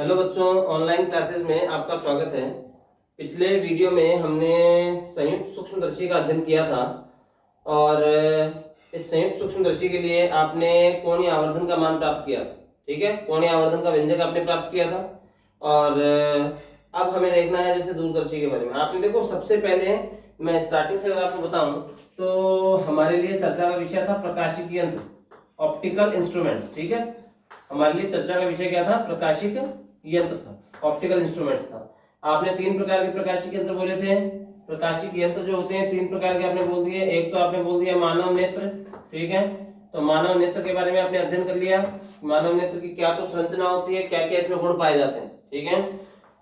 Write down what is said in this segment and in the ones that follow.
Hello बच्चों, online classes में आपका स्वागत है। पिछले वीडियो में हमने संयुक्त सूक्ष्मदर्शी का अध्ययन किया था और इस संयुक्त सूक्ष्मदर्शी के लिए आपने कोणीय आवर्धन का मान प्राप्त किया था। ठीक है, कोणीय आवर्धन का व्यंजक आपने प्राप्त किया था। और अब हमें देखना है जैसे दूरदर्शी के बारे में। आपने देखो, सबसे पहले मैं स्टार्टिंग से अगर आपको बताऊं तो हमारे लिए चर्चा का विषय था प्रकाशिकी यंत्र, ऑप्टिकल इंस्ट्रूमेंट्स। ठीक है, हमारे लिए चर्चा का विषय क्या था? प्रकाशिक यंत्र था, ऑप्टिकल इंस्ट्रूमेंट्स था। आपने तीन प्रकार के प्रकाशिक यंत्र बोले थे। प्रकाशिक यंत्र जो होते हैं तीन प्रकार के आपने बोल दिए। एक तो आपने बोल दिया मानव नेत्र। ठीक है, तो मानव नेत्र के बारे में आपने अध्ययन कर लिया। मानव नेत्र की क्या तो संरचना होती है, क्या क्या इसमें गुण पाए जाते हैं। ठीक है,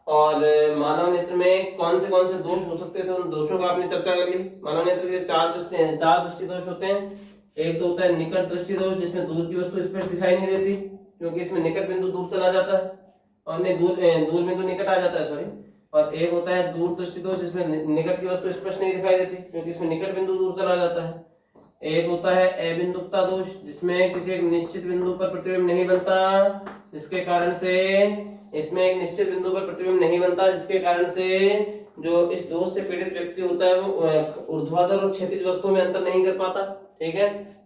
और मानव नेत्र में कौन से दोष हो सकते थे, उन दोषों का आपने चर्चा कर ली। मानव नेत्र के चार दृष्टि दोष होते हैं। एक तो होता है निकट दृष्टि दोष, जिसमें दूर की वस्तु स्पष्ट दिखाई नहीं देती क्योंकि इसमें निकट बिंदु दूर चला जाता है और नहीं दूर बिंदु निकट आ जाता है, सॉरी। और एक होता है दूर दृष्टि दोष, जिसमें निकट की वस्तु स्पष्ट नहीं दिखाई देती क्योंकि इसमें निकट बिंदु दूर चला जाता है। एक होता है अबिंदुकता दोष, जिसमें किसी एक निश्चित बिंदु पर प्रतिबिंब नहीं बनता, जिसके कारण से इसमें एक निश्चित बिंदु पर प्रतिबिंब नहीं बनता, जिसके कारण से जो इस दोष से पीड़ित व्यक्ति होता है वो ऊर्ध्वाधर और क्षैतिज वस्तुओं में अंतर नहीं कर पाता। ठीक है,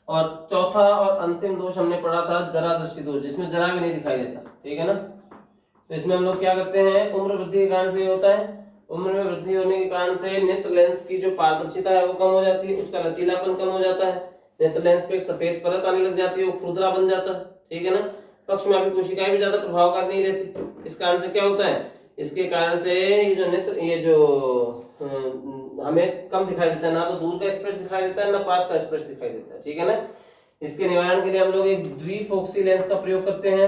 और चौथा और अंतिम दोष हमने पढ़ा था जरा दृष्टि दोष, जिसमें जरा भी नहीं दिखाई देता। ठीक है ना, तो इसमें हम लोग क्या करते हैं, उम्र वृद्धि के कारण से होता है। उम्र में वृद्धि होने के कारण से नेत्र लेंस की जो पारदर्शिता है वो कम हो जाती है, उसका लचीलापन कम हो जाता है। नेत्र लेंस पे एक सफेद परत आने लग जाती है, वो खुरदरा बन जाता है। ठीक है ना, पक्ष में आपकी कोशिकाएं भी ज्यादा प्रभावकारी नहीं रहती। इस कारण से क्या होता है, इसके कारण से ये जो नेत्र हमें कम दिखाई देता है, ना तो दूर का स्पष्ट दिखाई देता है ना पास का स्पष्ट दिखाई देता है। ठीक है ना, इसके निवारण के लिए हम लोग एक द्विफोक्सी लेंस का प्रयोग करते हैं।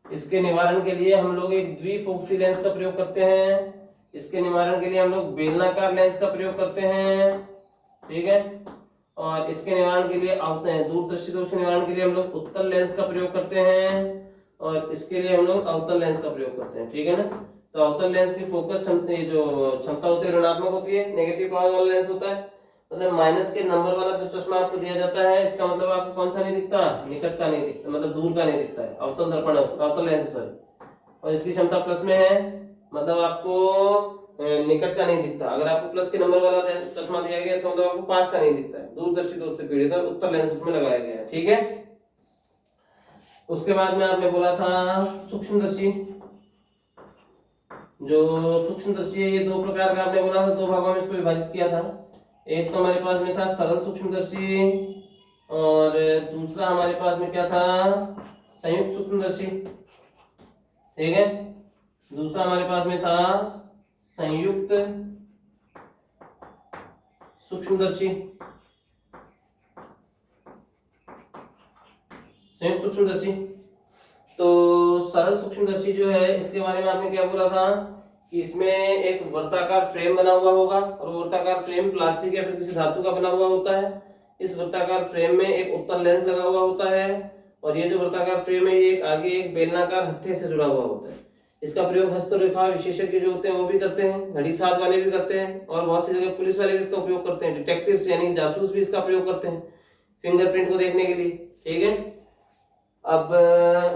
इसके निवारण के लिए हम लोग एक द्विफोक्सी लेंस का प्रयोग करते हैं। इसके निवारण के लिए हम लोग बेलनाकार लेंस का प्रयोग करते हैं। ठीक है, और इसके निवारण के लिए दूरदर्शी दोष के निवारण के लिए हम लोग उत्तल लेंस का प्रयोग करते हैं और इसके लिए हम लोग अवतल लेंस का प्रयोग करते हैं। ठीक है ना, तो अवतल लेंस की फोकस क्षमता होती है ऋणात्मक होती है, नेगेटिव पावर वाला लेंस होता है। मतलब माइनस के नंबर वाला जो चश्मा आपको दिया जाता है, इसका मतलब आपको कौन सा नहीं दिखता? निकट का नहीं दिखता, मतलब दूर का नहीं दिखता है। अवतल दर्पण है, अवतल लेंस सॉरी। और इसकी क्षमता प्लस में है, मतलब आपको निकट का नहीं दिखता। अगर आपको प्लस के नंबर वाला चश्मा दिया गया, इसका मतलब आपको पास का नहीं दिखता है। दूरदर्शी दोष से पीड़ित है, उत्तल लेंस उसमें लगाया गया है। ठीक है, उसके बाद में आपने बोला था सूक्ष्मदर्शी। जो सूक्ष्मदर्शी है ये दो प्रकार का आपने बोला था, दो भागों में इसको विभाजित किया था। एक तो हमारे पास में था सरल सूक्ष्मदर्शी और दूसरा हमारे पास में क्या था? संयुक्त सूक्ष्मदर्शी। ठीक है, दूसरा हमारे पास में था संयुक्त सूक्ष्मदर्शी। संयुक्त सूक्ष्मदर्शी तो सरल सूक्ष्मदर्शी जो है, इसके बारे में आपने क्या बोला था कि इसमें एक वर्ताकार फ्रेम बना हुआ होगा और वर्ताकार फ्रेम प्लास्टिक या फिर किसी धातु का बना हुआ होता है। इस वर्ताकार फ्रेम में एक उत्तल लेंस लगा हुआ होता है और ये जो वर्ताकार फ्रेम है ये आगे एक बेलनाकार हत्थे से जुड़ा हुआ होता है। इसका प्रयोग हस्तरेखा विशेषज्ञ जो होते हैं वो भी करते हैं, घड़ी साथ वाले भी करते हैं और बहुत सी जगह पुलिस वाले भी इसका उपयोग करते हैं। डिटेक्टिव्स यानी जासूस भी इसका प्रयोग करते हैं फिंगरप्रिंट को देखने के लिए। ठीक है, अब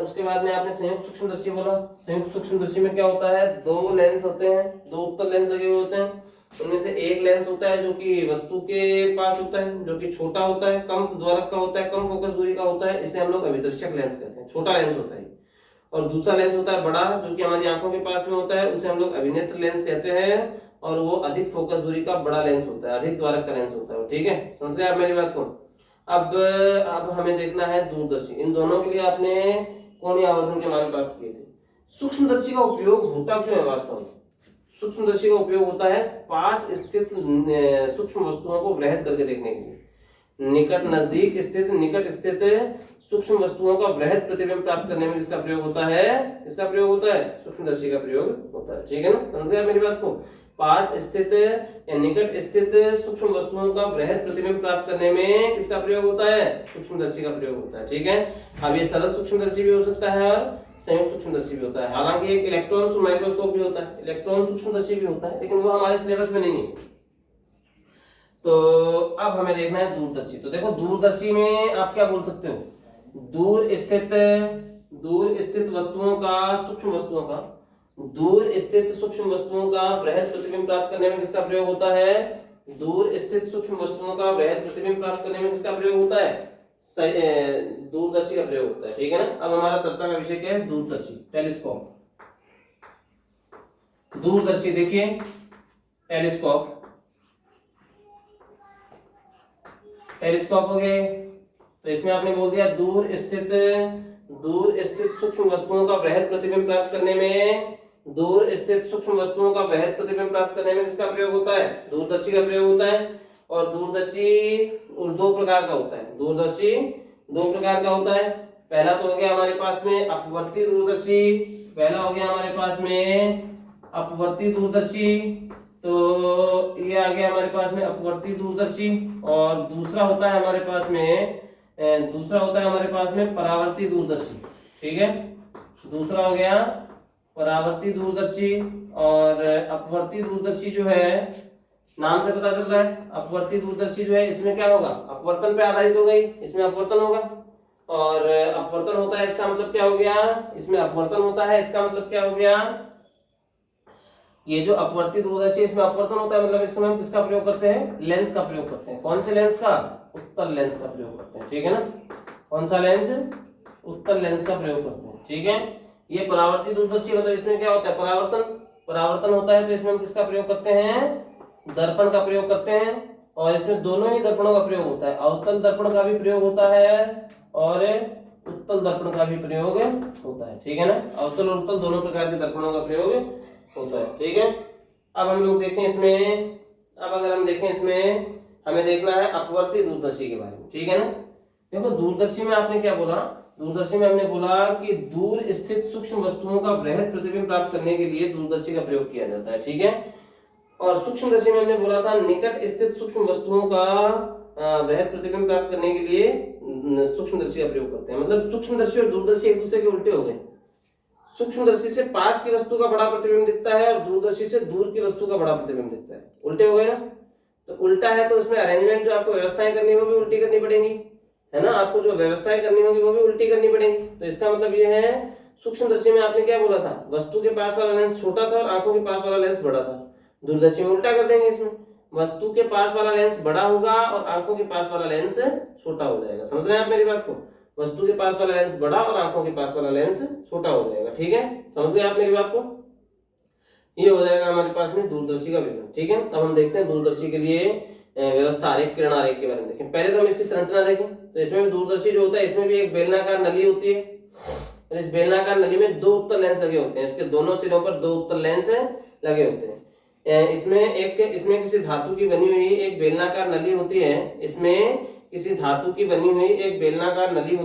उसके बाद में आपने संयुक्त सूक्ष्मदर्शी बोला। संयुक्त सूक्ष्मदर्शी में क्या होता है, दो लेंस होते हैं, दो उत्तल लेंस लगे हुए होते हैं। उनमें से एक लेंस होता है जो कि वस्तु के पास होता है, जो कि छोटा होता है, कम द्वारक का होता है, कम फोकस दूरी का होता है। इसे हम लोग अभिदर्शक लेंस कहते हैं, छोटा लेंस होता है। और दूसरा लेंस होता है बड़ा, जो कि हमारी आंखों के पास में होता है, उसे हम लोग अभिनेत्र लेंस कहते हैं और वो अधिक फोकस दूरी का बड़ा लेंस होता है, अधिक द्वारक का लेंस होता है। ठीक है, समझ गए आप मेरी बात को? अब हमें देखना है दूरदर्शी। इन दोनों के लिए आपने कोणीय आवर्धन के मान प्राप्त किए थे। सूक्ष्मदर्शी का उपयोग होता क्यों है वास्तव में? सूक्ष्मदर्शी का उपयोग होता है पास स्थित सूक्ष्म वस्तुओं को वृहद करके देखने के लिए। निकट स्थित सूक्ष्म वस्तुओं का वृहद प्रतिबिंब प्राप्त करने में इसका प्रयोग होता है। इसका प्रयोग होता है, सूक्ष्मदर्शी का प्रयोग होता है। ठीक है ना, समझ गए मेरी बात को? पास स्थित या निकट स्थित सूक्ष्म वस्तुओं का वृहद प्रतिबिंब प्राप्त करने में किसका प्रयोग होता है? सूक्ष्मदर्शी का प्रयोग होता है। ठीक है, अब ये सरल सूक्ष्मदर्शी भी हो सकता है और संयुक्त सूक्ष्मदर्शी भी होता है। हालांकि एक इलेक्ट्रॉन माइक्रोस्कोप भी होता है, इलेक्ट्रॉन सूक्ष्मदर्शी भी होता है, लेकिन वो हमारे सिलेबस में नहीं है। तो अब हमें देखना है दूरदर्शी। तो देखो, दूरदर्शी में आप क्या बोल सकते हो? दूर स्थित दूर स्थित वस्तुओं का सूक्ष्म वस्तुओं का दूर स्थित सूक्ष्म वस्तुओं का वृहद प्रतिबिंब प्राप्त करने में किसका प्रयोग होता है? दूर स्थित सूक्ष्म वस्तुओं का वृहद प्रतिबिंब प्राप्त करने में किसका प्रयोग होता है? दूरदर्शी का प्रयोग होता है। ठीक है ना। अब हमारा चर्चा का विषय क्या है? दूरदर्शी, टेलीस्कोप। दूरदर्शी देखिए, टेलीस्कोप हो गए। तो इसमें आपने बोल दिया दूर स्थित सूक्ष्म वस्तुओं का वृहद प्रतिबिंब प्राप्त करने में किसका प्रयोग होता है? दूरदर्शी का प्रयोग होता है। और दूरदर्शी दो प्रकार का होता है। दूरदर्शी दो प्रकार का होता है। पहला तो हो गया हमारे पास में अपवर्ती दूरदर्शी। तो ये आ गया हमारे पास में अपवर्ती दूरदर्शी। और दूसरा होता है हमारे पास में परावर्ती दूरदर्शी। ठीक है, दूसरा हो गया परावर्ती दूरदर्शी। और अपवर्ती दूरदर्शी जो है, नाम से पता चल रहा है, अपवर्ती दूरदर्शी जो है इसमें क्या होगा? अपवर्तन पे आधारित हो गई, इसमें अपवर्तन होगा। और अपवर्तन होता है इसका मतलब क्या हो गया? इसमें अपवर्तन होता है इसका मतलब क्या हो गया? ये जो अपवर्ती दूरदर्शी इसमें अपवर्तन होता है, मतलब इस समय हम किसका प्रयोग करते हैं? लेंस का प्रयोग करते हैं। कौन से लेंस का? उत्तल लेंस का प्रयोग करते हैं। ठीक है ना। कौन सा लेंस? उत्तल लेंस का प्रयोग करते हैं। ठीक है। ये परावर्ती दूरदर्शी मतलब इसमें क्या होता है? परावर्तन होता है। तो इसमें हम किसका प्रयोग करते हैं? दर्पण का प्रयोग करते हैं। और इसमें दोनों ही दर्पणों का प्रयोग होता है। अवतल दर्पण का भी प्रयोग होता है और उत्तल दर्पण का भी प्रयोग होता है। ठीक है ना। अवतल और उत्तल दोनों प्रकार के दर्पणों का प्रयोग होता है। ठीक है। अब हम लोग देखें इसमें, हमें देखना है अपवर्ती दूरदर्शी के बारे में। ठीक है ना। देखो दूरदर्शी में आपने क्या बोला? दूरदर्शी में हमने बोला कि दूर स्थित सूक्ष्म वस्तुओं का वृहद प्रतिबिंब प्राप्त करने के लिए दूरदर्शी का प्रयोग किया जाता है। ठीक है। और सूक्ष्मदर्शी में हमने बोला था निकट स्थित सूक्ष्म वस्तुओं का वृहद प्रतिबिंब प्राप्त करने के लिए सूक्ष्मदर्शी का प्रयोग करते हैं। मतलब सूक्ष्मदर्शी और दूरदर्शी एक दूसरे के उल्टे हो गए। सूक्ष्मदर्शी से पास की वस्तु का बड़ा प्रतिबिंब दिखता है और दूरदर्शी से दूर की वस्तु का बड़ा प्रतिबिंब दिखता है। उल्टे हो गए ना। तो उल्टा है तो इसमें अरेंजमेंट जो आपको व्यवस्थाएं करनी होगी उल्टी करनी पड़ेंगी, है ना। आपको जो व्यवस्थाएं करनी होगी वो भी उल्टी करनी पड़ेगी। तो इसका मतलब ये है, सूक्ष्मदर्शी में आपने क्या बोला था? वस्तु के पास वाला लेंस छोटा था और आंखों के पास वाला लेंस बड़ा था। दूरदर्शी में उल्टा कर देंगे। इसमें वस्तु के पास वाला लेंस बड़ा होगा और आंखों के पास वाला लेंस छोटा हो जाएगा। समझ रहे हैं आप मेरी बात को? वस्तु के पास वाला लेंस बड़ा और आंखों के पास वाला लेंस छोटा हो जाएगा। ठीक है, समझ गए आप मेरी बात को? ये हो जाएगा हमारे पास में दूरदर्शी का विवरण। ठीक है। अब हम देखते हैं दूरदर्शी के लिए व्यवस्था आरेख, किरण आरेख के बारे में देखें। पहले तो हम इसकी संरचना देखें। तो इसमें भी दूरदर्शी जो होता है इसमें भी एक बेलनाकार नली होती है और इस बेलनाकार नली में दो उत्तल लेंस लगे होते हैं। इसके दोनों सिरों पर दो उत्तल लेंस लगे होते हैं। इसमें किसी धातु की बनी हुई एक बेलनाकार नली होती है। इसमें किसी धातु की बनी हुई एक बेलनाकार नली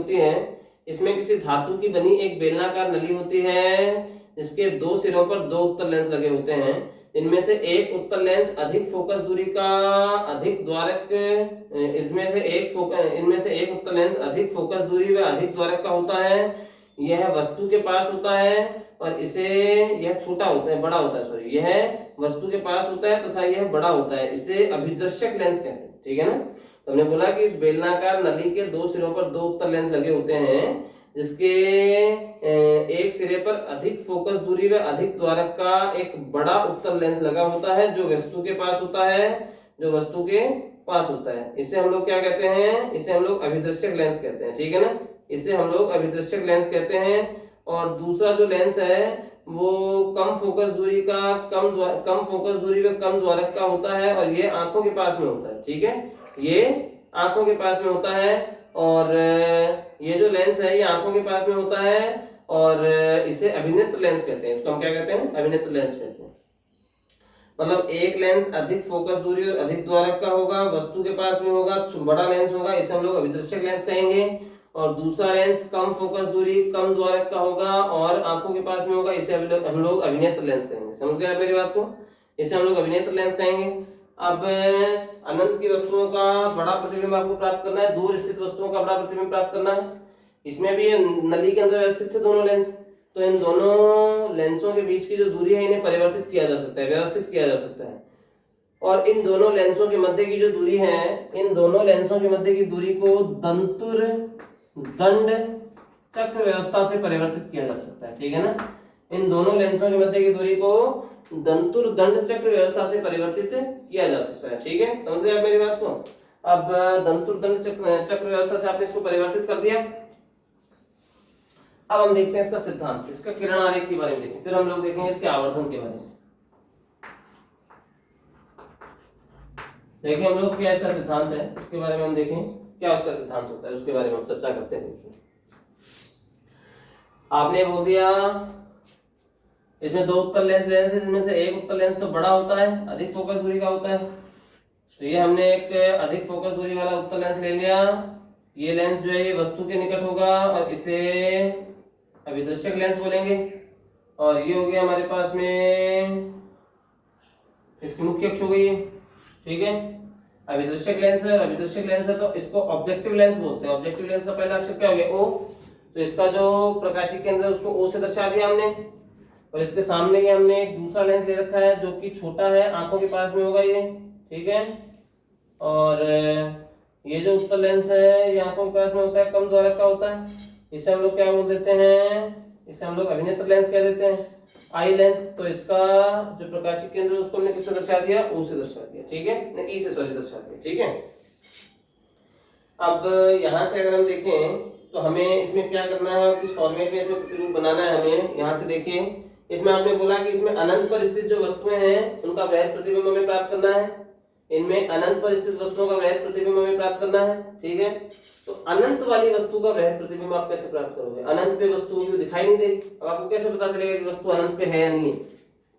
होती है जिसके दो सिरों पर दो उत्तल लेंस लगे होते हैं। इनमें से एक उत्तल लेंस अधिक फोकस दूरी का अधिक द्वारक का होता है। यह वस्तु के पास होता है और यह बड़ा होता है। यह वस्तु के पास होता है तथा यह बड़ा होता है। इसे अभिदर्शक लेंस कहते हैं। ठीक है ना। तो हमने बोला कि इस बेलनाकार नली के दो सिरों पर दो उत्तल लेंस लगे होते हैं जिसके एक सिरे पर अधिक फोकस दूरी व अधिक द्वारक का एक बड़ा उत्तल लेंस लगा होता है जो वस्तु के पास होता है। इसे हम लोग क्या कहते हैं? इसे हम लोग अभिदर्शक लेंस कहते हैं। ठीक है ना। इसे हम लोग अभिदर्शक लेंस कहते हैं। और दूसरा जो लेंस है वो कम फोकस दूरी व कम द्वारक का होता है और ये आंखों के पास में होता है। ठीक है, ये आंखों के पास में होता है और ये जो लेंस है ये आंखों के पास में होता है और इसे अभिनेत्र लेंस कहते हैं। इसको हम क्या कहते हैं? अभिनेत्र लेंस कहते हैं। मतलब एक लेंस अधिक फोकस दूरी और अधिक द्वारक का होगा, वस्तु के पास में होगा, बड़ा लेंस होगा, इसे हम लोग अभिदर्शक लेंस कहेंगे। और दूसरा लेंस कम फोकस दूरी कम द्वारक का होगा और आंखों के पास में होगा, इसे हम लोग अभिनेत्र लेंस कहेंगे। समझ गए आप मेरी बात को? इसे हम लोग अभिनेत्र लेंस कहेंगे। अब अनंत की वस्तुओं का बड़ा प्रतिबिंब आपको प्राप्त करना है, दूर स्थित वस्तुओं का बड़ा प्रतिबिंब प्राप्त करना है। इसमें भी नली के अंदर व्यवस्थित थे दोनों लेंस, तो इन दोनों लेंसों के बीच की जो दूरी है इन्हें परिवर्तित किया जा सकता है, व्यवस्थित किया जा सकता है। और इन दोनों लेंसों के मध्य की जो दूरी है, इन दोनों लेंसों के मध्य की दूरी को दंड चक्र व्यवस्था से परिवर्तित किया जा सकता है, ठीक है ना। इन दोनों लेंसों के मध्य की दूरी को दंतुर-दंड चक्र व्यवस्था से परिवर्तित किया जा सकता है, ठीक है। समझ गए आप मेरी बात को। अब दंतुर-दंड चक्र व्यवस्था से आपने इसको परिवर्तित कर दिया। अब हम देखते हैं इसका सिद्धांत, इसका किरण आरेख के बारे में देखें, फिर हम लोग देखेंगे इसके आवर्धन के बारे में। देखिए हम लोग क्या इसका सिद्धांत है, इसके बारे में हम देखें क्या उसका सिद्धांत होता है, उसके बारे में हम चर्चा करते हैं। देखिए आपने बोल दिया इसमें 2 उत्तल लेंस लेने थे, जिनमें से एक उत्तल लेंस तो बड़ा होता है, अधिक फोकस दूरी का होता है, तो ये हमने एक अधिक फोकस दूरी वाला उत्तल लेंस ले लिया। ये लेंस जो है ये वस्तु के निकट होगा और इसे अभिदर्शक लेंस बोलेंगे। और ये हो गया हमारे पास में इसकी मुख्य अक्ष हो गई, ठीक है। अभिदर्शक लेंस है, अभिदर्शक लेंस है तो इसको ऑब्जेक्टिव लेंस बोलते हैं। ऑब्जेक्टिव लेंस का पहला अक्षर क्या हो गया, ओ। तो इसका जो प्रकाशिक केंद्र है उसको ओ से दर्शा दिया हमने। और इसके सामने ही हमने एक दूसरा लेंस ले रखा है जो कि छोटा है, आंखों के पास में होगा ये, ठीक है। और ये जो उत्तल लेंस है ये आंखों के पास में होता है, कम द्वारक का होता है। इसे हम लोग क्या बोल देते हैं, इसे हम लोग अभिनेत्र लेंस कह देते हैं, आई लेंस। तो इसका जो प्रकाशिक केंद्र है उसको हमने किससे दर्शा दिया, ओ से दर्शा दिया, ठीक है, ई से सॉरी दर्शा दिया, ठीक है। अब यहां से अगर हम देखें तो हमें इसमें क्या करना है, किस फॉर्मेट में इसमें प्रतिरूप बनाना है हमें। यहाँ से देखिए इसमें आपने बोला कि इसमें अनंत पर स्थित जो वस्तुएं हैं उनका वृहद प्रतिबिंब हमें प्राप्त करना है। इनमें अनंत पर स्थित वस्तुओं का वृहद प्रतिबिंब हमें प्राप्त करना है, ठीक है। तो अनंत वाली वस्तु का वृहद प्रतिबिंब आप कैसे प्राप्त करोगे, अनंत पे वस्तु दिखाई नहीं देगी। अब आपको कैसे पता चलेगा कि वस्तु अनंत पे है या नहीं है,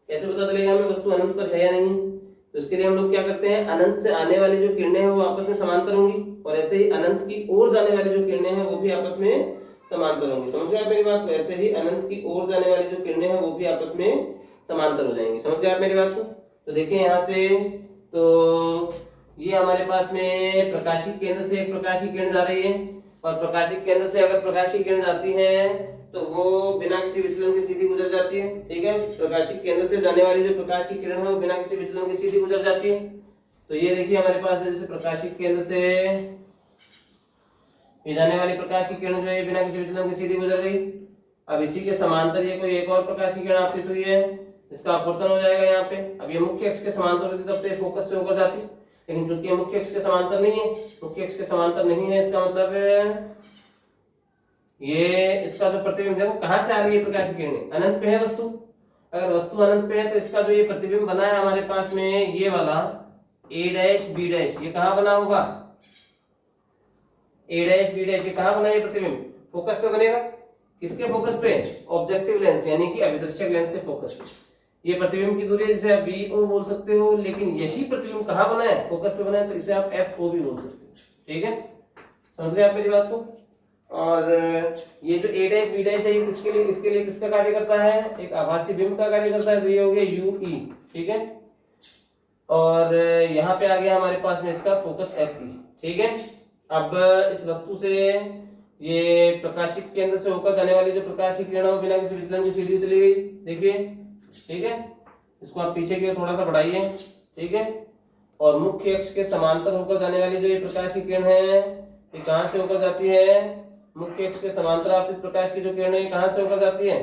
कैसे पता चलेगा हमें वस्तु अनंत पर है या नहीं है। तो इसके लिए हम लोग क्या करते हैं, अनंत से आने वाली जो किरणें हैं वो आपस में समांतर होंगी, और ऐसे ही अनंत की ओर जाने वाली जो किरणें हैं वो भी आपस में समांतर होंगी। समझ गए आप मेरी बात को। ऐसे ही अनंत की ओर जाने वाली जो किरणें हैं वो भी आपस में समांतर हो जाएंगी। समझ गए आप मेरी बात को। तो देखिए यहाँ से तो ये हमारे पास में प्रकाशिक केंद्र से एक प्रकाश की किरण जा रही है, और प्रकाशिक केंद्र से अगर प्रकाश की किरण जाती है तो वो बिना किसी विचलन के सीधी गुजर जाती है, ठीक है। प्रकाशिक केंद्र से जाने वाली जो प्रकाश की किरण है वो बिना किसी विचलन के सीधी गुजर जाती है। तो ये देखिए हमारे पास में जैसे प्रकाशिक केंद्र से ये जाने वाली प्रकाश की किरण जो है बिना किसी विचलन के सीधी गुजर गई। अब इसी के समांतर ये कोई एक और प्रकाश की किरण आपतित हुई है, इसका अपवर्तन हो जाएगा यहाँ पे। अब ये मुख्य अक्ष के समांतर होती तब तो फोकस से होकर जाती, लेकिन चूंकि मुख्य अक्ष के समांतर नहीं है, मुख्य अक्ष के समांतर नहीं है, इसका मतलब ये इसका जो प्रतिबिंब देखो कहां से आ रही है प्रकाश की किरणें, अनंत पे है वस्तु। अगर वस्तु अनंत पे है तो इसका जो ये प्रतिबिंब बना है हमारे पास में ये वाला ए डैश बी डैश, ये कहां बना होगा, ए डैश बी डैश, ये कहां बना है प्रतिबिंब, फोकस पे बनेगा। किसके फोकस पे, ऑब्जेक्टिव लेंस यानी कि अभिदर्शक लेंस के फोकस पे। ये प्रतिबिंब की दूरी है जिसे आप VO बोल सकते हो, लेकिन यही प्रतिबिंब कहां बना है, फोकस पे बना है, तो इसे आप FO भी बोल सकते हो, ठीक है। समझ गए आप मेरी बात को। और ये जो A डैश B डैश है ये किसके लिए, इसके लिए किसका कार्य करता है, एक आभासी बिंब का कार्य करता है, तो ये हो गया UE, ठीक है। और यहाँ पे आ गया हमारे पास में इसका फोकस FE, ठीक है। अब इस वस्तु से ये प्रकाशिक केंद्र से होकर जाने वाली जो प्रकाश की किरण है वो बिना किसी विचलन की सीधी चली गई, देखिए, ठीक है। इसको आप पीछे की ओर थोड़ा सा बढ़ाइए, ठीक है। और मुख्य अक्ष के समांतर होकर जाने वाली जो ये प्रकाश की किरण है ये कहां से होकर जाती है, मुख्य अक्ष के समांतर आपतित प्रकाश की जो किरण है कहां से होकर जाती है,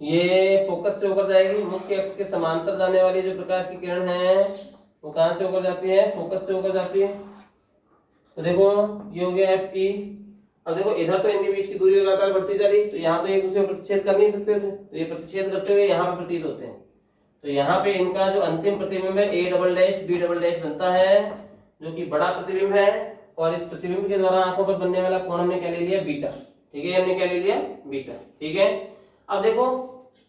ये फोकस से होकर जाएगी। मुख्य अक्ष के समांतर जाने वाली जो प्रकाश की किरण है वो कहां से होकर जाती है, फोकस से होकर जाती है। तो देखो ये हो गया FE। अब देखो इधर तो इनके बीच की दूरी लगातार बढ़ती जा रही, तो यहाँ तो एक दूसरे को प्रतिच्छेद कर नहीं सकते थे, तो ये प्रतिच्छेद करते हुए यहाँ पे प्रतीत होते हैं। तो यहाँ पे इनका जो अंतिम प्रतिबिंब है A double dash B double dash बनता है, जो कि बड़ा प्रतिबिंब है। और इस प्रतिबिंब के द्वारा आंखों पर बनने वाला कोण हमने क्या ले लिया, बीटा, ठीक है। हमने क्या ले लिया, बीटा, ठीक है। अब देखो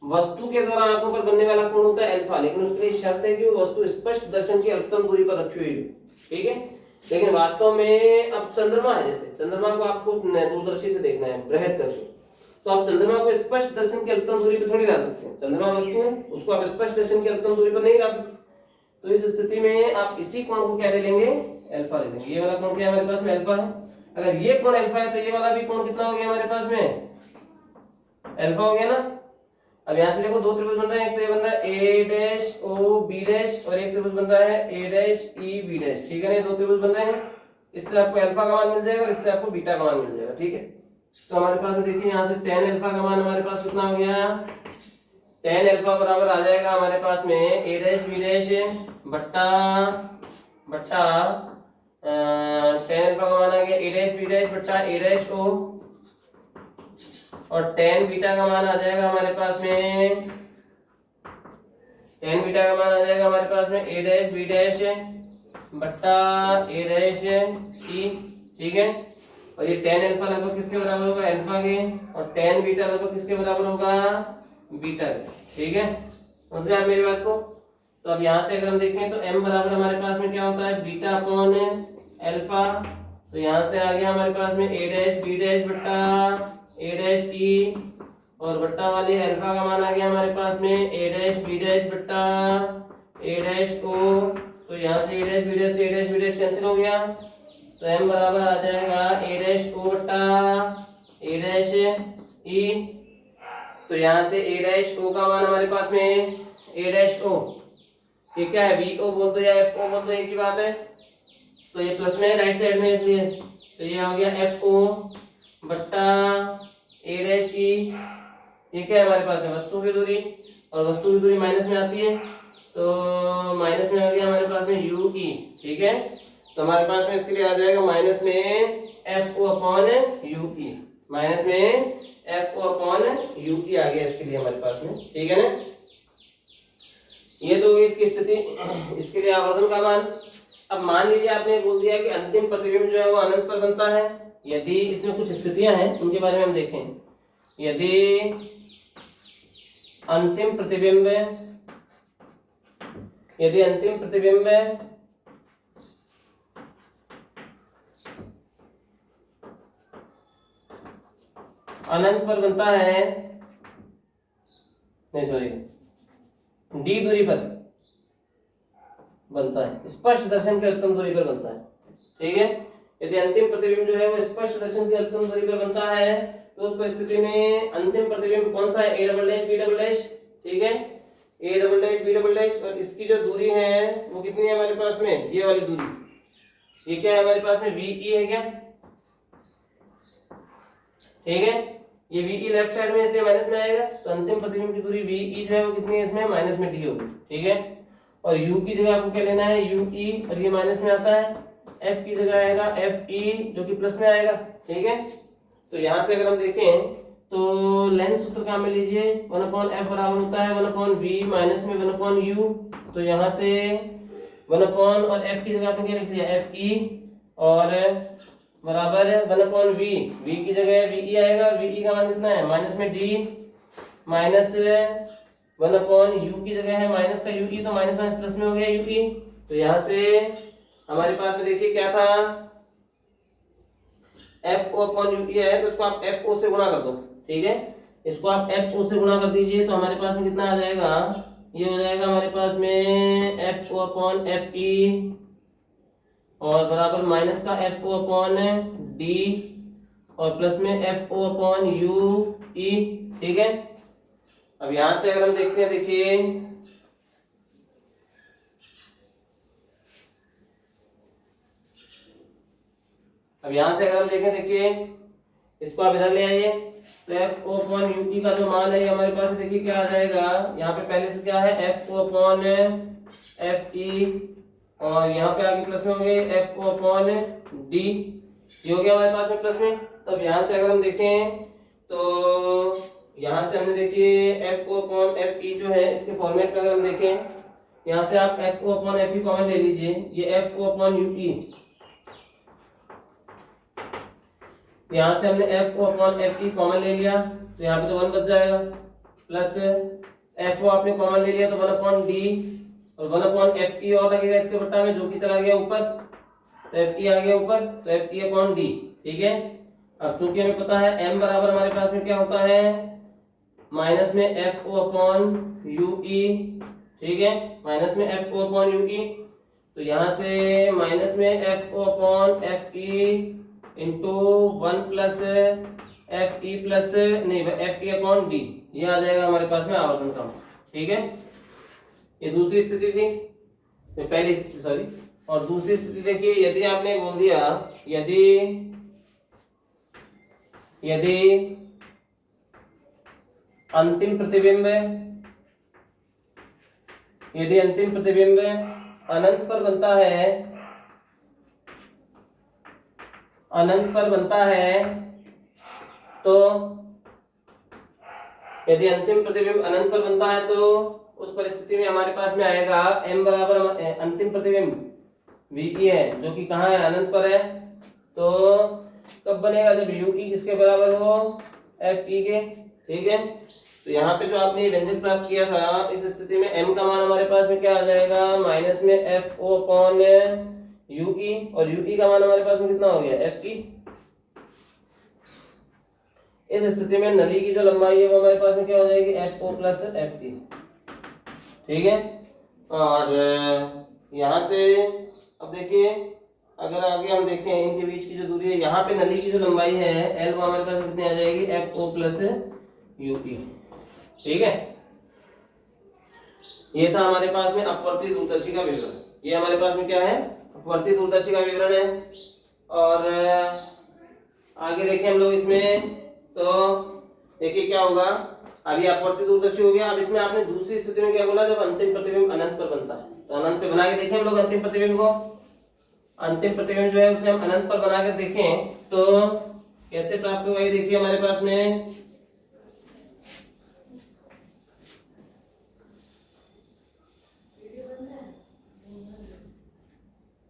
वस्तु के द्वारा आंखों पर बनने वाला कोण होता है अल्फा, लेकिन उसके लिए शर्त है कि वो वस्तु स्पष्ट दर्शन की अल्पतम दूरी पर रखी हुई है, ठीक है। लेकिन वास्तव में अब चंद्रमा है, जैसे चंद्रमा को आपको दूरदर्शी से देखना है बृहद करके, तो आप चंद्रमा को स्पष्ट दर्शन की अल्पतम दूरी पर थोड़ी ला सकते हैं। चंद्रमा वस्तु है, उसको आप स्पष्ट दर्शन की अल्पतम दूरी पर नहीं ला सकते। तो इस स्थिति में आप इसी कोण को क्या ले लेंगे, अल्फा ले लेंगे। ये वाला कोण क्या हमारे पास में, अल्फा है। अगर ये कोण अल्फा है तो ये वाला भी कोण कितना हो गया हमारे पास में, अल्फा हो गया ना। अब यहाँ से देखो दो त्रिभुज बन रहे हैं, एक तो ये बन रहा है A dash O B dash, और एक त्रिभुज बन रहा है A dash E B dash, ठीक है ना। दो त्रिभुज बन रहे हैं, इससे आपको अल्फा का मान मिल जाएगा और इससे आपको बीटा का मान मिल जाएगा। ठीक है, तो हमारे पास देखिए यहाँ से tan अल्फा का मान हमारे पास कितना हो गया, tan अल्फा बराबर आ जाएगा हमारे पास में a डैश b डैश बट्टा tan अल्फा का मान आ गया a डैश b डैश बट्टा a डैश o, और tan बीटा का मान आ जाएगा हमारे पास में, tan बीटा का मान आ जाएगा हमारे पास में a डैश b डैश बट्टा a डैश e। ठीक है, और ये tan अल्फा लगभग किसके बराबर होगा, अल्फा के, और tan बीटा लगभग किसके बराबर होगा, बीटा के। ठीक है, समझ गए आप मेरी बात को। तो अब यहाँ से अगर हम देखें तो m बराबर हमारे पास में क्या होता है, बीटा अपॉन अल्फा। तो यहाँ से आ गया हमारे पास में a डैश b डैश बट्टा a डैश e, और बट्टा वाले अल्फा का मान आ गया हमारे पास में a डैश b डैश बट्टा a डैश o। तो यहाँ से a डैश b डैश से a dash b dash cancel हो गया, तो m बराबर आ जाएगा a डैश o बट्टा a डैश e। तो यहाँ से a डैश o का मान हमारे पास में a डैश o, ये क्या है, vo बोल दो या fo बोल दो, एक ही बात है। तो ये प्लस में है राइट साइड में, इसलिए तो ये हो गया fo बट्टा a डैश e। ये क्या है हमारे पास में, वस्तु की दूरी, और वस्तु की दूरी माइनस में आती है, तो माइनस में आ गया हमारे पास में u e। ठीक है, तो हमारे पास में इसके लिए आ जाएगा माइनस में fo upon u e, minus में fo अपॉन u e आ गया इसके लिए हमारे पास में। ठीक है ना, ये तो होगी इसकी स्थिति, इसके लिए आवर्धन का मान। अब मान लीजिए आपने बोल दिया कि अंतिम प्रतिबिंब जो है वो अनंत पर बनता है, यदि इसमें कुछ स्थितियां हैं उनके बारे में हम देखें। यदि अंतिम प्रतिबिंब अनंत पर बनता है, नहीं सॉरी डी दूरी पर बनता है, स्पर्श दर्शन की अधिकतम दूरी पर बनता है। ठीक है, यदि अंतिम प्रतिबिंब जो है वो स्पर्श दर्शन की अधिकतम दूरी पर बनता है, तो उस परिस्थिति में अंतिम प्रतिबिंब कौन सा है, a double dash b double dash. ठीक है, a double dash b double dash, और इसकी जो दूरी है वो कितनी है हमारे पास में, ये वाली दूरी, ये क्या है हमारे पास में, ve है क्या। ठीक है, ये ve लेफ्ट साइड में इसलिए माइनस में आएगा, तो अंतिम प्रतिबिंब की दूरी ve जो है वो कितनी है इसमें, माइनस में d होगी। ठीक है, और u की जगह आपको क्या लेना है, ue, और ये माइनस में आता है, f की जगह आएगा fe जो कि प्लस में आएगा। ठीक है, तो यहाँ से अगर हम देखें तो लेंस सूत्र काम में लीजिए, 1/f बराबर होता है 1/v माइनस में 1/u। तो यहाँ से 1/, और f की जगह आपने क्या लिख दिया, fe, और बराबर 1/v, v की जगह ve आएगा, ve का मान कितना है, माइनस में d, माइनस 1/u की जगह है माइनस का ue, तो माइनस माइनस प्लस में हो गया ue। तो यहाँ से हमारे पास में देखिए क्या था, FO/UE है, तो इसको आप FO से गुणा कर दो। ठीक है, इसको आप FO से गुणा कर दीजिए, तो हमारे पास में कितना आ जाएगा, ये हो जाएगा हमारे पास में FO/FE, और बराबर माइनस का FO/D, और प्लस में FO/UE। ठीक है, अब यहां से अगर हम देखते हैं, देखिए अब यहां से अगर हम देखें, देखिए इसको आप इधर ले आइए, तो FO/UE का जो मान है ये हमारे पास देखिए क्या आ जाएगा, यहाँ पे पहले से क्या है FO/FE, और यहाँ पे आगे प्लस में हो गए FO/D, ये हो गया हमारे पास में प्लस में। तब यहाँ से अगर हम देखें तो यहाँ से हमने देखिए FO/FE जो है इसके फॉर्मेट में अगर हम देखें, यहाँ से आप FO/FE कॉमन ले लीजिए, ये FO/UE, यहाँ से हमने FO/FE कॉमन ले लिया, तो यहाँ पे तो 1 बच जाएगा, प्लस FO आपने कॉमन ले लिया तो 1/D, और 1/FE और लगेगा इसके बट्टा में, जो कि चला गया ऊपर, तो FE आ गया ऊपर, तो FE/D। ठीक है, अब चूंकि हमें पता है m बराबर हमारे पास में क्या होता है, माइनस में FO/UE। ठीक है, माइनस में FO/UE, तो यहाँ से माइनस में FO/FE into 1 plus FE plus नहीं FE/D, ये आ जाएगा हमारे पास में आवर्धन का। ठीक है, ये दूसरी स्थिति थी, पहली सॉरी और दूसरी स्थिति देखिए, यदि आपने बोल दिया यदि यदि अंतिम प्रतिबिंब अनंत पर बनता है तो यदि अंतिम प्रतिबिंब अनंत पर बनता है तो उस परिस्थिति में हमारे पास में आएगा m बराबर अंतिम प्रतिबिंब VE है जो कि कहाँ है, अनंत पर है। तो कब बनेगा, जब UE किसके बराबर हो, FE के। ठीक है, तो यहाँ पे जो आपने व्यंजक प्राप्त किया था, इस स्थिति में m का मान हमारे पास में क्या आ जाएगा, माइनस में FO अपॉन UE, और UE का मान हमारे पास में कितना हो गया, FE। इस स्थिति में नली की जो लंबाई है वो हमारे पास में क्या हो जाएगी, FO प्लस FE। ठीक है, और यहाँ से अब देखिए, अगर आगे हम देखें इनके बीच की जो दूरी है, यहाँ पे नली की जो लंबाई है L वो हमारे पास कितनी आ जाएगी, FO प्लस UP। ठीक है, ये था हमारे पास में अपवर्ती दूरदर्शी का विवरण। ये हमारे पास में क्या है, अपवर्ती दूरदर्शी का विवरण है। और आगे देखें हम लोग इसमें, तो देखिए क्या होगा, अभी अपवर्ती दूरदर्शी हो गया। अब इसमें आपने दूसरी स्थिति में क्या बोला, जब अंतिम प्रतिबिंब अनंत पर बनता है। तो अनंत पे बना के देखें हम लोग अंतिम प्रतिबिंब को, अंतिम प्रतिबिंब जो है उसे हम अनंत पर बना कर देखें तो कैसे प्राप्त होगा। ये देखिए हमारे पास में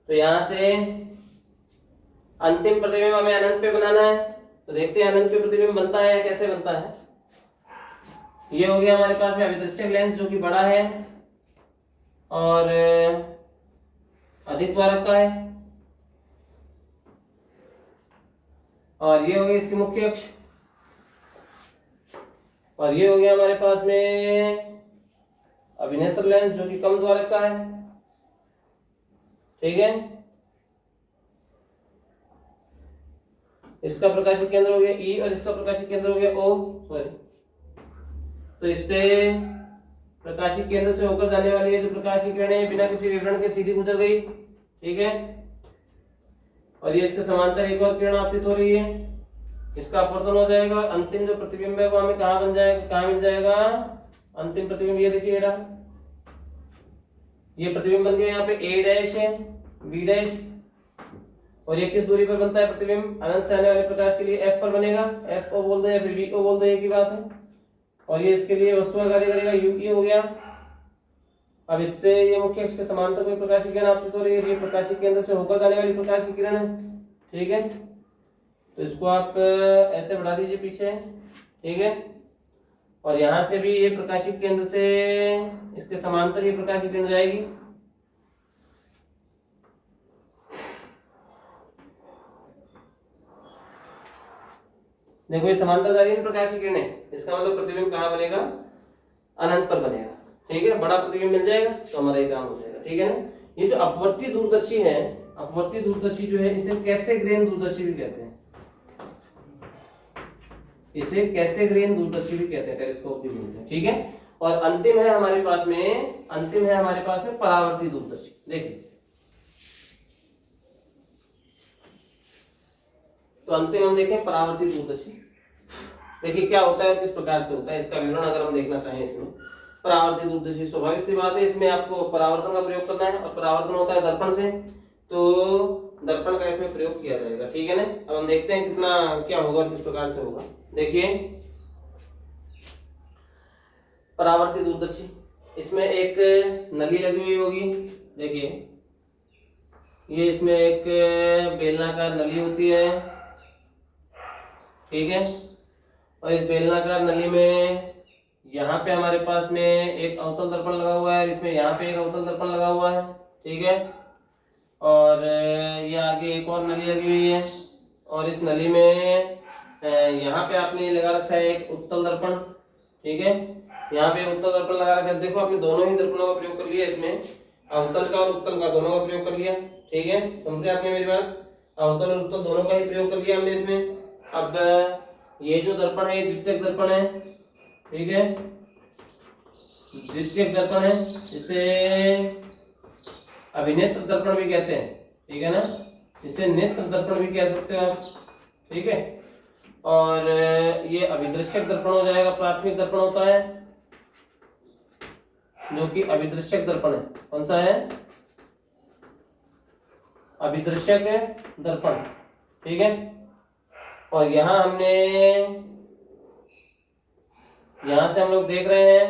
तो यहाँ से अंतिम प्रतिबिंब हमें अनंत पे बनाना है। तो देखते हैं अनंत पे प्रतिबिंब बनता है या कैसे बनता है। ये हो गया हमारे पास में अभिदृश्यक लेंस जो कि बड़ा है और अधिक त्वरक का है, और ये हो गया इसकी मुख्य अक्ष, और ये हो गया हमारे पास में अभिनेत्र लेंस जो कि कम त्वरक का है। ठीक है, इसका प्रकाशिक केंद्र हो गया E और इसका प्रकाशिक केंद्र हो गया O, सॉरी। तो इससे प्रकाशिक केंद्र से होकर जाने वाली है जो प्रकाश की किरणें बिना किसी विवरण के सीधी गुजर गई। ठीक है, और ये इसके समांतर एक और किरण आपतित हो रही है, इसका अपवर्तन हो जाएगा और अंतिम जो प्रतिबिंब है वो हमें कहाँ बन जाएगा, कहाँ मिल जाएगा, अंतिम प्रतिबिंब ये देखिए रहा, ये प्रतिबिंब बन गया यहाँ पे A डैश है, B डैश, और ये किस दूरी पर बनता है प्रतिबिंब, अनंत से आने वाले प्रकाश के लिए F पर बनेगा, FO बोल दो या फिर VO बोल दो, एक ही बात है। और ये इसके लिए वस्तु का कार्य करेगा, UE हो गया। अब इससे ये मुख्य अक्ष के समांतर कोई प्रकाश की किरण आपतित हो रही है, ये प्रकाशिक केंद्र से होकर जाने वाली प्रकाश की किरण है। ठीक है, तो इसको आप ऐसे बढ़ा दीजिए पीछे। ठीक है, और यहाँ से भी ये प्रकाशिक केंद्र से इसके समांतर ये प्रकाश की किरण जाएगी। देखो ये समांतर जा रही है प्रकाश की किरणें, इसका मतलब प्रतिबिंब कहाँ बनेगा, अनंत पर बनेगा। ठीक है, बड़ा प्रतिबिंब मिल जाएगा तो हमारा ये काम हो जाएगा। ठीक है ना, ये जो अपवर्ती दूरदर्शी है, अपवर्ती दूरदर्शी जो है इसे कैसे ग्रेन दूरदर्शी भी कहते हैं, इसे कैसे ग्रेन दूरदर्शी भी कहते हैं, टेलीस्कोप भी बोलते हैं। ठीक है, और अंतिम है हमारे पास में परावर्ती दूरदर्शी। देखिए तो अंतिम हम देखें परावर्ती दूरदर्शी। देखिए क्या होता है, किस प्रकार से होता है, इसका विवरण अगर हम देखना चाहें इसमें। परावर्ती दूरदर्शी स्वाभाविक सी बात है, इसमें आपको परावर्तन का प्रयोग करना है और परावर्तन होता है दर्पण से, तो दर्पण का इसमें प्रयोग किया जाएगा। ठीक है ना, अब हम देखते हैं कितना क्या होगा और किस प्रकार से होगा। देखिए परावर्ती दूरदर्शी, इसमें एक नली लगी हुई होगी। देखिए ये इसमें एक बेलनाकार नली होती है। ठीक है, और इस बेलनाकार नली में यहाँ पे हमारे पास में एक अवतल दर्पण लगा हुआ है, इसमें यहाँ पे एक अवतल दर्पण लगा हुआ है। ठीक है, और ये आगे एक और नली लगी हुई है, और इस नली में यहाँ पे आपने लगा रखा है एक उत्तल दर्पण। ठीक है, यहाँ पे उत्तल दर्पण लगा रखा है। देखो आपने दोनों ही दर्पणों का प्रयोग कर लिया, इसमें अवतल का और उत्तल का दोनों का प्रयोग कर लिया। ठीक है, समझे आपने मेरी बात, अवतल और उत्तल दोनों का ही प्रयोग कर लिया हमने इसमें। अब ये जो दर्पण है ये द्वितीयक दर्पण है। ठीक है, द्वितीयक दर्पण है, इसे अभिनेत्र दर्पण भी कहते हैं, ठीक है ना, इसे नेत्र दर्पण भी कह सकते हो आप, ठीक है। और ये अभिदृश्यक दर्पण हो जाएगा, प्राथमिक दर्पण होता है जो कि अभिदृश्यक दर्पण है। कौन सा है? अभिदृश्यक दर्पण, ठीक है। और यहां से हम लोग देख रहे हैं,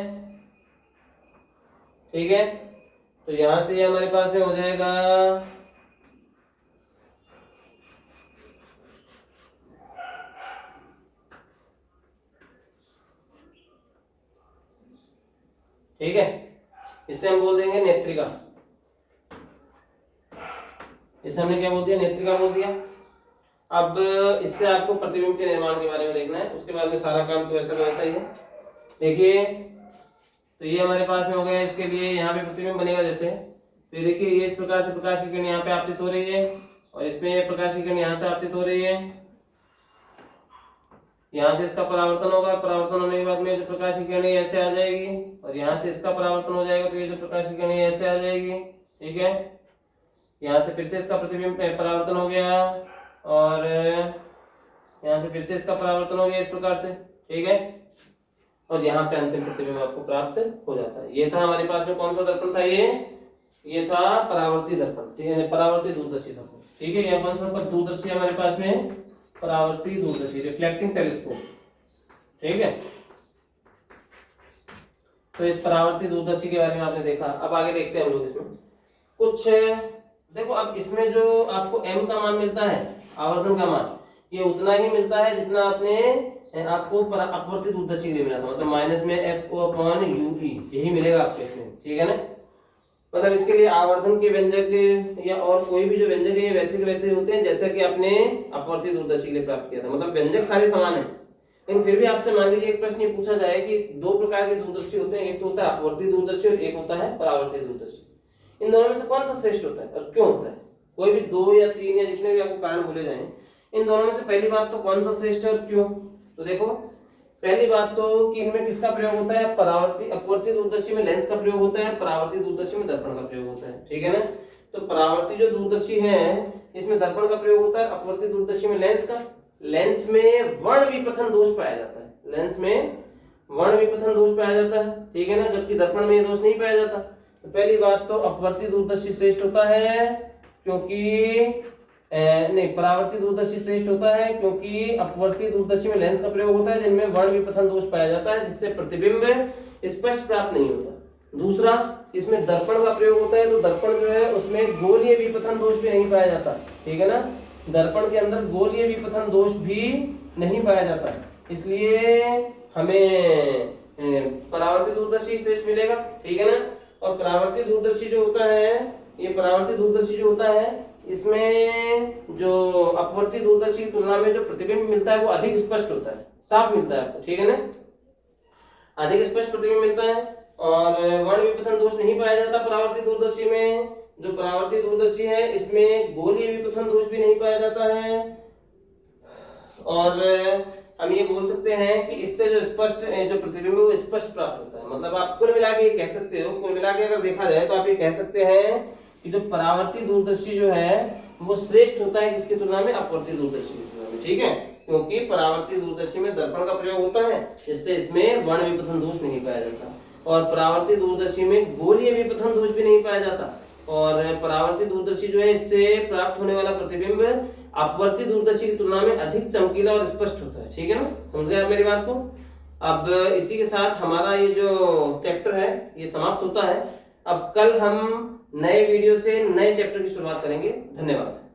ठीक है। तो यहां से हमारे पास में हो जाएगा ठीक है, इसे हम बोल देंगे नेत्रिका। इसे हमने क्या बोल दिया? नेत्रिका बोल दिया। अब इससे आपको प्रतिबिंब के निर्माण के बारे में देखना है, उसके बाद में सारा काम तो वैसा ही है। देखिए, तो ये हमारे पास में हो गया। इसके लिए यहाँ पे प्रतिबिंब बनेगा जैसे, तो देखिए ये इस प्रकार से प्रकाश की किरण यहाँ पे आपतित हो रही है और इसमें प्रकाश की किरण यहाँ से आपतित हो रही है। यहाँ से इसका परावर्तन होगा, परावर्तन होने के बाद में जो प्रकाश की किरण ऐसे आ जाएगी और यहाँ से इसका परावर्तन हो जाएगा, तो ये जो प्रकाश की किरण ऐसे आ जाएगी, ठीक है। यहाँ से फिर से इसका प्रतिबिंब परावर्तन हो गया और यहाँ से फिर से इसका परावर्तन हो गया इस प्रकार से, ठीक है। और यहाँ पे अंतिम प्रतिबिंब आपको प्राप्त हो जाता है। ये था हमारे पास में कौन सा दर्पण था? ये था परावर्ती दर्पण, ठीक है, परावर्ती दूरदर्शी दर्पण, ठीक है। यहाँ कौन सा दूरदर्शी हमारे पास में? परावर्ती दूरदर्शी, रिफ्लेक्टिंग टेलीस्कोप, ठीक है। तो इस परावर्ती दूरदर्शी के बारे में आपने देखा। अब आगे देखते हैं हम लोग इसमें कुछ। देखो, अब इसमें जो आपको m का मान मिलता है, आवर्धन का मान, ये उतना ही मिलता है जितना आपको अपवर्ती दूरदर्शी के लिए मिला था, मतलब माइनस में FO/UE यही मिलेगा आपको इसमें, ठीक है ना। मतलब इसके लिए आवर्धन के व्यंजक या और कोई भी जो व्यंजक है वैसे के वैसे होते हैं जैसा कि आपने अपवर्ती दूरदर्शी के लिए प्राप्त किया था। मतलब व्यंजक सारे समान है, लेकिन फिर भी आपसे मान लीजिए एक प्रश्न ये पूछा जाए कि दो प्रकार के दूरदर्शी होते हैं, एक तो होता है अपवर्ती दूरदर्शी और एक होता है परावर्ती दूरदर्शी। इन दोनों में से कौन सा श्रेष्ठ होता है और क्यों होता है? कोई भी 2 या 3 या जितने भी आपको कारण बोले जाएं, इन दोनों में से पहली बात तो कौन सा श्रेष्ठ है और क्यों? तो देखो, पहली बात तो कि इनमें किसका प्रयोग होता है? परावर्ती अपवर्ती दूरदर्शी में लेंस का प्रयोग होता है, परावर्ती दूरदर्शी में दर्पण का प्रयोग होता है, ठीक है ना। तो परावर्ती जो दूरदर्शी है इसमें दर्पण का प्रयोग होता है, अपवर्ती दूरदर्शी में लेंस का। लेंस में वर्ण विपथन दोष पाया जाता है, लेंस में वर्ण विपथन दोष पाया जाता है, ठीक है ना, जबकि दर्पण में ये दोष नहीं पाया जाता। तो पहली बात तो अपवर्ती दूरदर्शी श्रेष्ठ होता है क्योंकि नहीं, परावर्ती दूरदर्शी श्रेष्ठ होता है क्योंकि अपवर्ती दूरदर्शी में लेंस का प्रयोग होता है जिनमें वर्ण विपथन दोष पाया जाता है, जिससे प्रतिबिंब स्पष्ट प्राप्त नहीं होता। दूसरा, इसमें दर्पण का प्रयोग होता है, तो दर्पण जो है उसमें गोलीय विपथन दोष भी नहीं पाया जाता, ठीक है ना। दर्पण के अंदर गोलीय विपथन दोष भी नहीं पाया जाता, इसलिए हमें परावर्ती दूरदर्शी श्रेष्ठ मिलेगा, ठीक है ना। और परावर्ती दूरदर्शी जो होता है, ये परावर्ती दूरदर्शी जो होता है इसमें जो अपवर्ती दूरदर्शी की तुलना में जो प्रतिबिंब मिलता है वो अधिक स्पष्ट होता है, साफ मिलता है आपको, ठीक है ना, अधिक स्पष्ट प्रतिबिंब मिलता है। और वर्ण विपथन दोष नहीं पाया जाता परावर्ती दूरदर्शी में। जो परावर्ती दूरदर्शी है इसमें गोलीय विपथन दोष भी नहीं पाया जाता है। और हम ये बोल सकते हैं कि इससे जो स्पष्ट जो प्रतिबिंब है वो स्पष्ट प्राप्त होता है। मतलब आप कुल मिला के कह सकते हो, कुल मिला के अगर देखा जाए तो आप ये कह सकते हैं कि जो परावर्ती दूरदर्शी जो है वो श्रेष्ठ होता है किसकी तुलना में? अपवर्ती दूरदर्शी की तुलना में, ठीक है, क्योंकि परावर्ती दूरदर्शी में दर्पण का प्रयोग होता है जिससे इसमें वर्ण विपथन दोष नहीं पाया जाता, और परावर्ती दूरदर्शी में गोलीय विपथन दोष भी नहीं पाया जाता। और परावर्ती दूरदर्शी जो है इससे प्राप्त होने वाला प्रतिबिंब अपवर्ती दूरदर्शी की तुलना में अधिक चमकीला और स्पष्ट होता है, ठीक है ना। समझ गए आप मेरी बात को? अब इसी के साथ हमारा ये जो चैप्टर है ये समाप्त होता है। अब कल हम नए वीडियो से नए चैप्टर की शुरुआत करेंगे। धन्यवाद।